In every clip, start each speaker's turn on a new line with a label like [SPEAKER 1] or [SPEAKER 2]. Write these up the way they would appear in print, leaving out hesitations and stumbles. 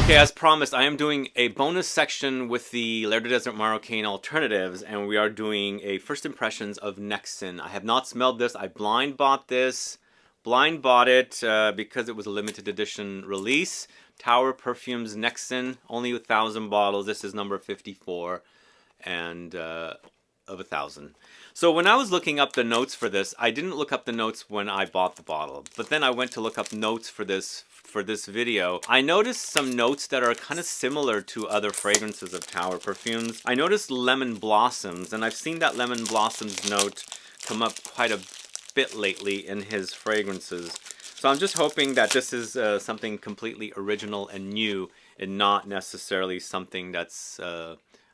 [SPEAKER 1] Okay, as promised, I am doing a bonus section with the Lair de Desert Marocaine alternatives, and we are doing a first impressions of Nexin. I have not smelled this. I blind bought this. Blind bought it because it was a limited edition release. Tauer Perfumes Nexin, only 1,000 bottles. This is number 54 and of 1,000. So when I was looking up the notes for this, I didn't look up the notes when I bought the bottle. But then I went to look up notes for this video. I noticed some notes that are kind of similar to other fragrances of Tauer Perfumes. I noticed lemon blossoms, and I've seen that lemon blossoms note come up quite a bit lately in his fragrances. So I'm just hoping that this is something completely original and new, and not necessarily something that's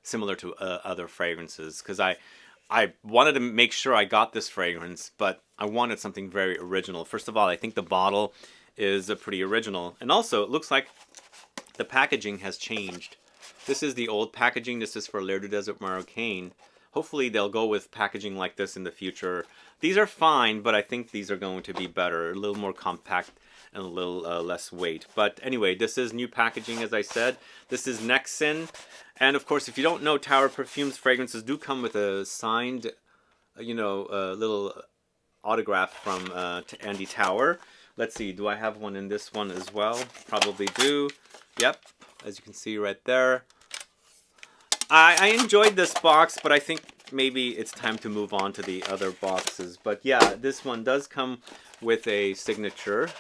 [SPEAKER 1] similar to other fragrances. Because I wanted to make sure I got this fragrance, but I wanted something very original. First of all, I think the bottle is pretty original. And also, it looks like the packaging has changed. This is the old packaging. This is for Lair de Desert Marocaine. Hopefully, they'll go with packaging like this in the future. These are fine, but I think these are going to be better. A little more compact and a little less weight. But anyway, this is new packaging, as I said. This is Nexin. And of course, if you don't know, Tauer Perfumes fragrances do come with a signed, little autograph from Andy Tauer. Let's see, do I have one in this one as well? Probably do. Yep, as you can see right there. I enjoyed this box, but I think maybe it's time to move on to the other boxes. But yeah, this one does come with a signature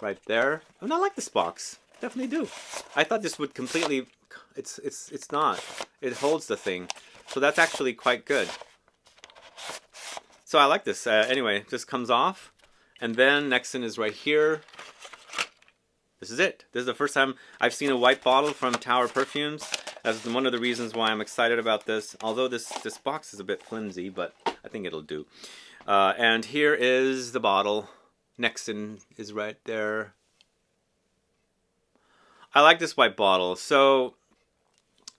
[SPEAKER 1] right there. And I like this box. Definitely do. I thought this would completely... It's not. It holds the thing. So that's actually quite good. So I like this. Anyway, this comes off. And then Nexin is right here. This is it. This is the first time I've seen a white bottle from Tauer Perfumes. That's one of the reasons why I'm excited about this. Although this box is a bit flimsy, but I think it'll do. And here is the bottle. Nexin is right there. I like this white bottle. So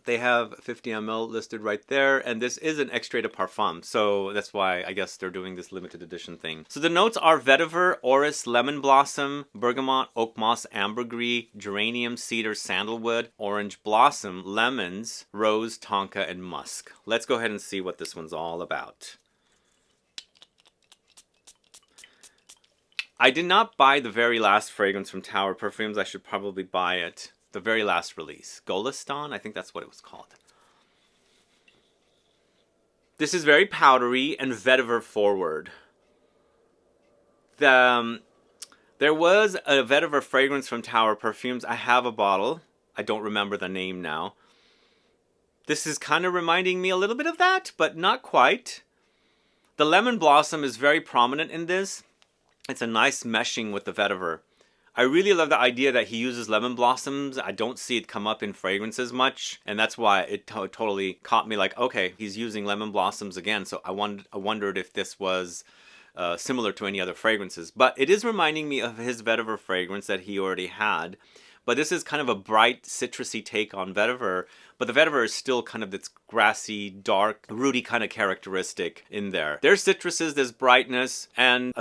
[SPEAKER 1] they have 50 ml listed right there, and this is an extrait de parfum, so that's why I guess they're doing this limited edition thing. So the notes are Vetiver, Orris, Lemon Blossom, Bergamot, Oakmoss, Ambergris, Geranium, Cedar, Sandalwood, Orange Blossom, Lemons, Rose, Tonka, and Musk. Let's go ahead and see what this one's all about. I did not buy the very last fragrance from Tauer Perfumes. I should probably buy it. The very last release. Golistan? I think that's what it was called. This is very powdery and vetiver forward. There was a vetiver fragrance from Tauer Perfumes. I have a bottle. I don't remember the name now. This is kind of reminding me a little bit of that, but not quite. The lemon blossom is very prominent in this. It's a nice meshing with the vetiver. I really love the idea that he uses lemon blossoms. I don't see it come up in fragrances much, and that's why it totally caught me like, okay, he's using lemon blossoms again, so I wondered if this was similar to any other fragrances. But it is reminding me of his vetiver fragrance that he already had. But this is kind of a bright, citrusy take on vetiver. But the vetiver is still kind of this grassy, dark, rooty kind of characteristic in there. There's citruses, there's brightness, and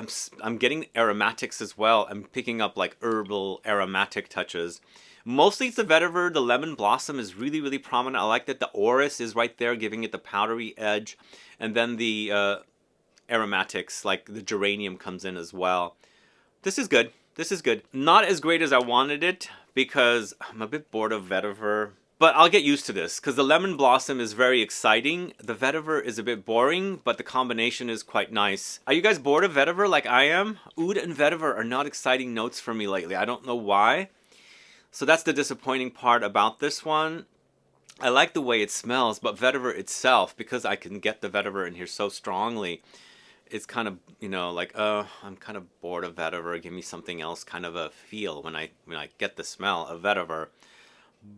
[SPEAKER 1] I'm getting aromatics as well. I'm picking up like herbal aromatic touches. Mostly it's the vetiver. The lemon blossom is really, really prominent. I like that the Orris is right there, giving it the powdery edge. And then the aromatics, like the geranium, comes in as well. This is good. This is good. Not as great as I wanted it, because I'm a bit bored of vetiver. But I'll get used to this, because the lemon blossom is very exciting. The vetiver is a bit boring, but the combination is quite nice. Are you guys bored of vetiver like I am? Oud and vetiver are not exciting notes for me lately. I don't know why. So that's the disappointing part about this one. I like the way it smells, but vetiver itself, because I can get the vetiver in here so strongly, it's kind of, like, I'm kind of bored of vetiver. Give me something else kind of a feel when I get the smell of vetiver.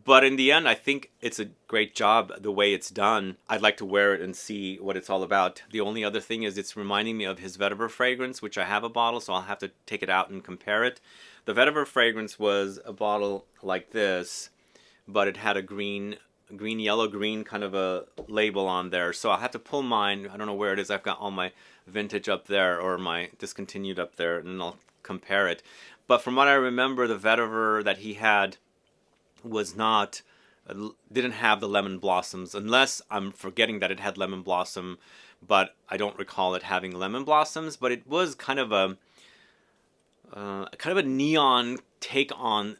[SPEAKER 1] But in the end, I think it's a great job the way it's done. I'd like to wear it and see what it's all about. The only other thing is it's reminding me of his vetiver fragrance, which I have a bottle, so I'll have to take it out and compare it. The vetiver fragrance was a bottle like this, but it had a yellow green kind of a label on there. So I'll have to pull mine. I don't know where it is. I've got all my vintage up there, or my discontinued up there, and I'll compare it. But from what I remember, the vetiver that he had was not, didn't have the lemon blossoms, unless I'm forgetting that it had lemon blossom, but I don't recall it having lemon blossoms. But it was kind of a neon take on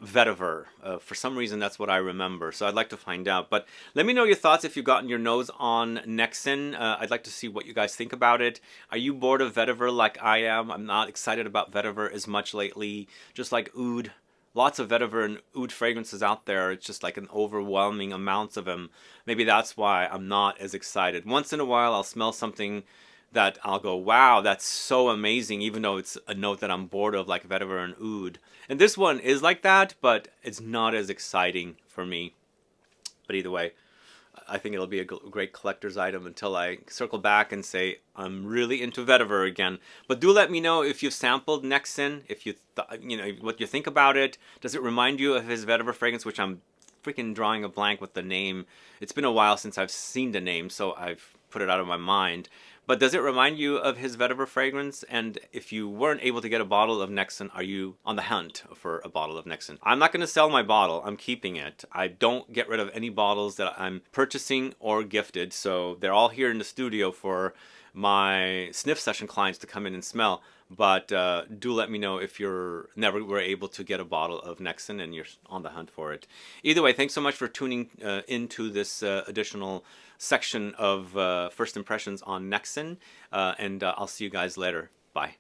[SPEAKER 1] vetiver. For some reason, that's what I remember. So I'd like to find out. But let me know your thoughts if you've gotten your nose on Nexin. I'd like to see what you guys think about it. Are you bored of vetiver like I am? I'm not excited about vetiver as much lately. Just like oud. Lots of vetiver and oud fragrances out there. It's just like an overwhelming amounts of them. Maybe that's why I'm not as excited. Once in a while, I'll smell something that I'll go, wow, that's so amazing, even though it's a note that I'm bored of, like vetiver and oud. And this one is like that, but it's not as exciting for me. But either way, I think it'll be a great collector's item until I circle back and say I'm really into vetiver again. But do let me know if you've sampled Nexin, if you what you think about it. Does it remind you of his vetiver fragrance, which I'm freaking drawing a blank with the name. It's been a while since I've seen the name, so I've put it out of my mind. But does it remind you of his vetiver fragrance? And if you weren't able to get a bottle of Nexin, are you on the hunt for a bottle of Nexin? I'm not going to sell my bottle. I'm keeping it. I don't get rid of any bottles that I'm purchasing or gifted. So they're all here in the studio for my sniff session clients to come in and smell. But do let me know if you're never were able to get a bottle of Nexin and you're on the hunt for it. Either way, thanks so much for tuning into this additional section of first impressions on Nexin, and I'll see you guys later. Bye.